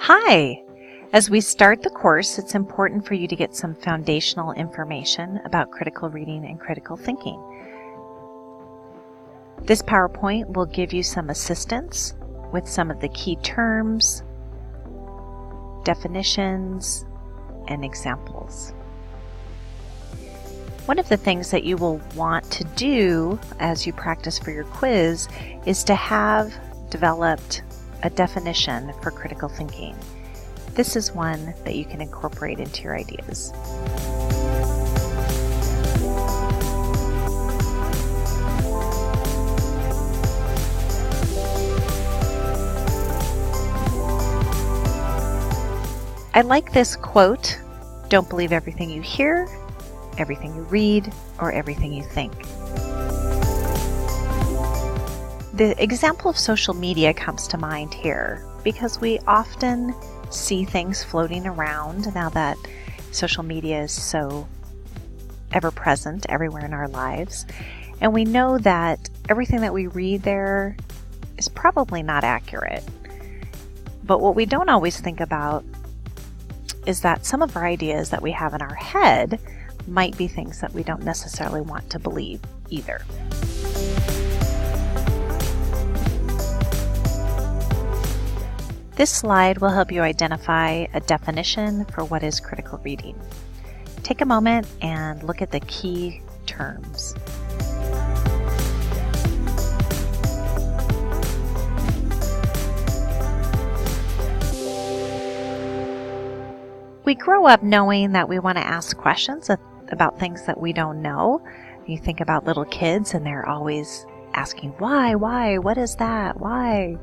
Hi! As we start the course, it's important for you to get some foundational information about critical reading and critical thinking. This PowerPoint will give you some assistance with some of the key terms, definitions, and examples. One of the things that you will want to do as you practice for your quiz is to have developed a definition for critical thinking. This is one that you can incorporate into your ideas. I like this quote, "Don't believe everything you hear, everything you read, or everything you think." The example of social media comes to mind here because we often see things floating around now that social media is so ever present everywhere in our lives. And we know that everything that we read there is probably not accurate. But what we don't always think about is that some of our ideas that we have in our head might be things that we don't necessarily want to believe either. This slide will help you identify a definition for what is critical reading. Take a moment and look at the key terms. We grow up knowing that we want to ask questions about things that we don't know. You think about little kids and they're always asking, why, what is that, why?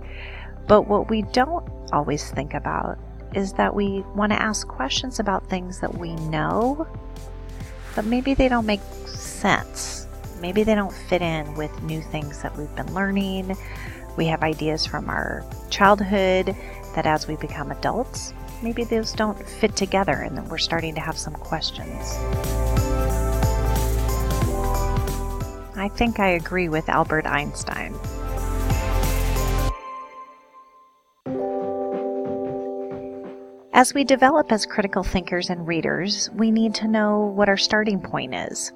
But what we don't always think about is that we want to ask questions about things that we know, but maybe they don't make sense. Maybe they don't fit in with new things that we've been learning. We have ideas from our childhood that as we become adults, maybe those don't fit together and then we're starting to have some questions. I think I agree with Albert Einstein. As we develop as critical thinkers and readers, we need to know what our starting point is.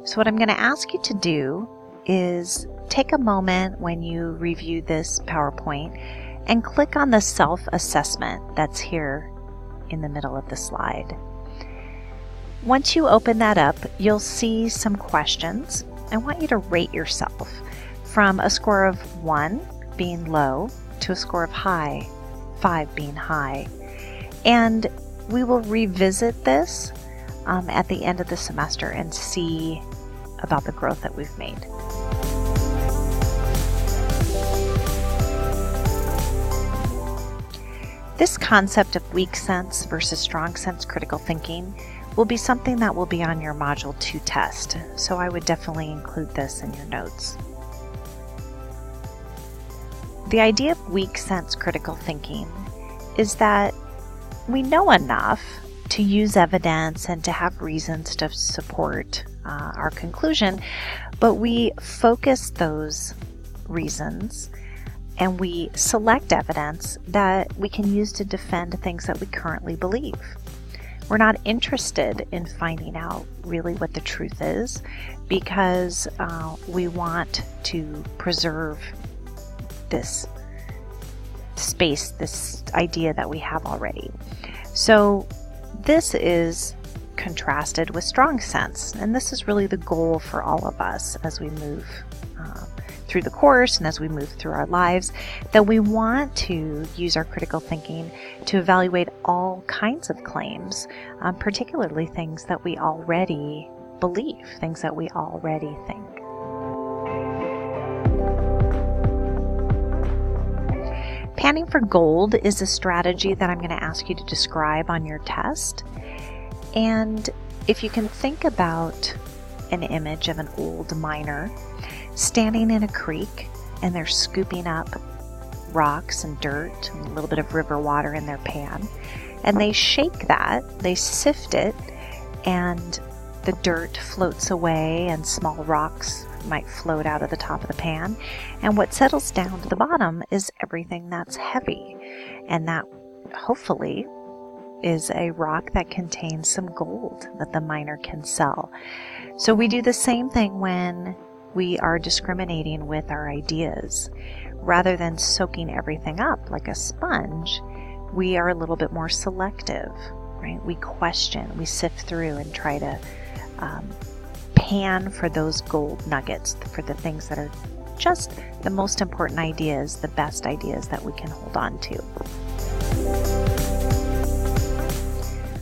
So what I'm going to ask you to do is take a moment when you review this PowerPoint and click on the self-assessment that's here in the middle of the slide. Once you open that up, you'll see some questions. I want you to rate yourself from a score of 1 being low to a score of high, 5 being high. And we will revisit this at the end of the semester and see about the growth that we've made. This concept of weak sense versus strong sense critical thinking will be something that will be on your Module 2 test, so I would definitely include this in your notes. The idea of weak sense critical thinking is that we know enough to use evidence and to have reasons to support our conclusion, but we focus those reasons and we select evidence that we can use to defend things that we currently believe. We're not interested in finding out really what the truth is because we want to preserve this space, this idea that we have already. So this is contrasted with strong sense, and this is really the goal for all of us as we move through the course and as we move through our lives, that we want to use our critical thinking to evaluate all kinds of claims, particularly things that we already believe, things that we already think. Panning for gold is a strategy that I'm going to ask you to describe on your test. And if you can think about an image of an old miner standing in a creek and they're scooping up rocks and dirt and a little bit of river water in their pan, and they shake that, they sift it, and the dirt floats away and small rocks might float out of the top of the pan, and what settles down to the bottom is everything that's heavy, and that hopefully, is a rock that contains some gold that the miner can sell. So we do the same thing when we are discriminating with our ideas. Rather than soaking everything up like a sponge, we are a little bit more selective, right? We question, we sift through and try to pan for those gold nuggets, for the things that are just the most important ideas, the best ideas that we can hold on to.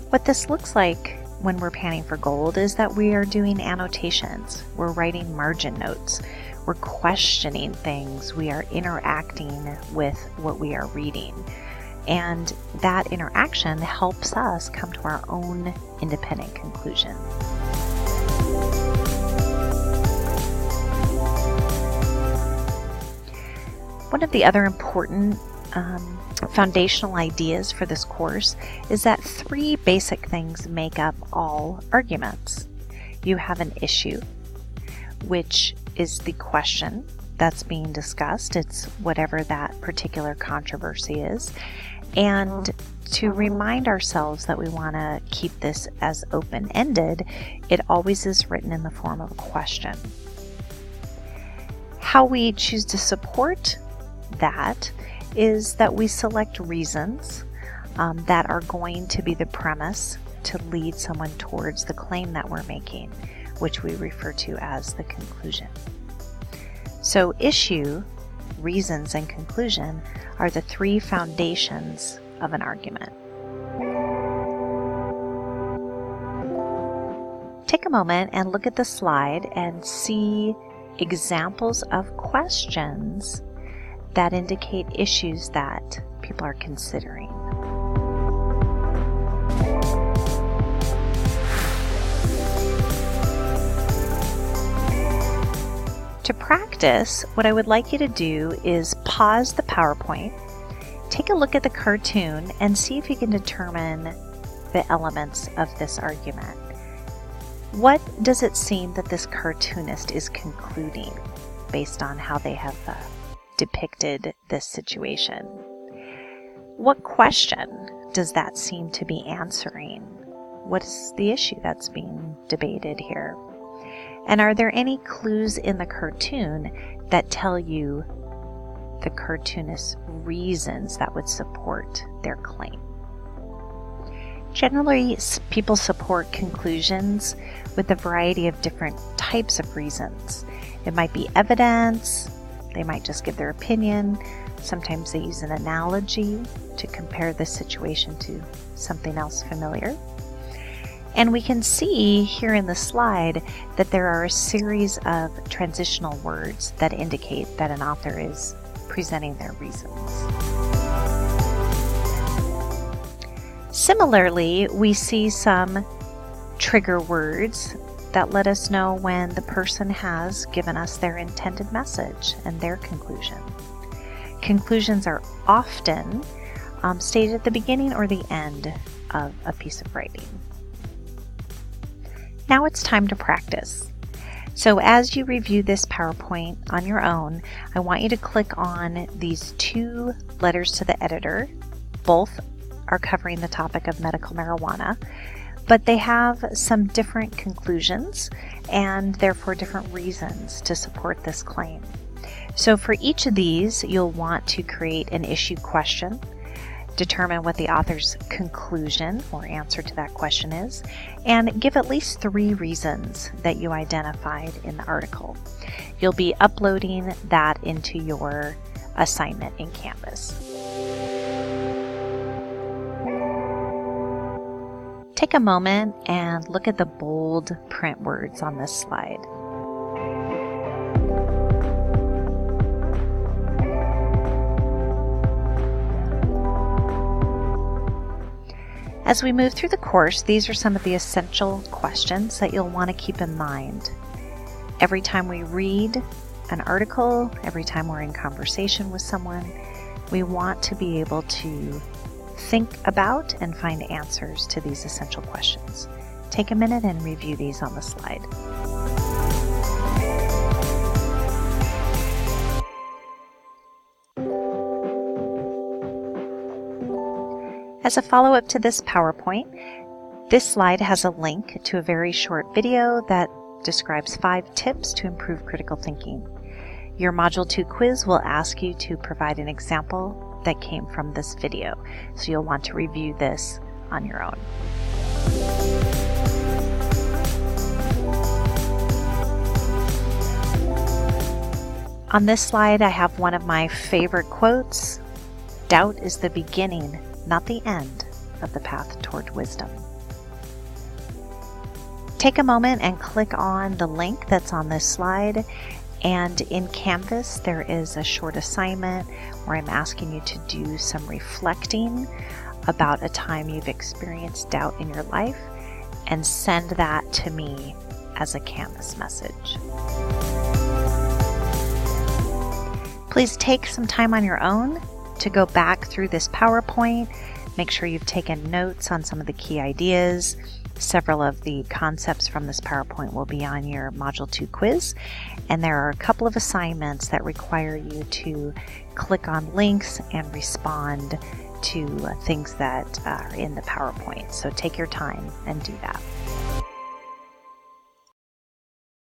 What this looks like when we're panning for gold is that we are doing annotations. We're writing margin notes. We're questioning things. We are interacting with what we are reading. And that interaction helps us come to our own independent conclusion. One of the other important foundational ideas for this course is that 3 basic things make up all arguments. You have an issue, which is the question that's being discussed. It's whatever that particular controversy is. And to remind ourselves that we want to keep this as open-ended, it always is written in the form of a question. How we choose to support that is that we select reasons that are going to be the premise to lead someone towards the claim that we're making, which we refer to as the conclusion. So issue, reasons, and conclusion are the 3 foundations of an argument. Take a moment and look at the slide and see examples of questions that indicate issues that people are considering. To practice, what I would like you to do is pause the PowerPoint, take a look at the cartoon, and see if you can determine the elements of this argument. What does it seem that this cartoonist is concluding based on how they have depicted this situation? What question does that seem to be answering? What is the issue that's being debated here? And are there any clues in the cartoon that tell you the cartoonist's reasons that would support their claim? Generally, people support conclusions with a variety of different types of reasons. It might be evidence. They might just give their opinion. Sometimes they use an analogy to compare the situation to something else familiar. And we can see here in the slide that there are a series of transitional words that indicate that an author is presenting their reasons. Similarly, we see some trigger words that let us know when the person has given us their intended message and their conclusion. Conclusions are often stated at the beginning or the end of a piece of writing. Now it's time to practice. So as you review this PowerPoint on your own, I want you to click on these 2 letters to the editor. Both are covering the topic of medical marijuana, but they have some different conclusions and therefore different reasons to support this claim. So for each of these, you'll want to create an issue question, determine what the author's conclusion or answer to that question is, and give at least 3 reasons that you identified in the article. You'll be uploading that into your assignment in Canvas. Take a moment and look at the bold print words on this slide. As we move through the course, these are some of the essential questions that you'll want to keep in mind. Every time we read an article, every time we're in conversation with someone, we want to be able to think about and find answers to these essential questions. Take a minute and review these on the slide. As a follow-up to this PowerPoint, this slide has a link to a very short video that describes 5 tips to improve critical thinking. Your Module 2 quiz will ask you to provide an example that came from this video, so you'll want to review this on your own. On this slide, I have one of my favorite quotes: "Doubt is the beginning, not the end, of the path toward wisdom." Take a moment and click on the link that's on this slide, and in Canvas there is a short assignment where I'm asking you to do some reflecting about a time you've experienced doubt in your life, and send that to me as a Canvas message. Please take some time on your own to go back through this PowerPoint. Make sure you've taken notes on some of the key ideas. Several of the concepts from this PowerPoint will be on your Module 2 quiz, and there are a couple of assignments that require you to click on links and respond to things that are in the PowerPoint. So take your time and do that.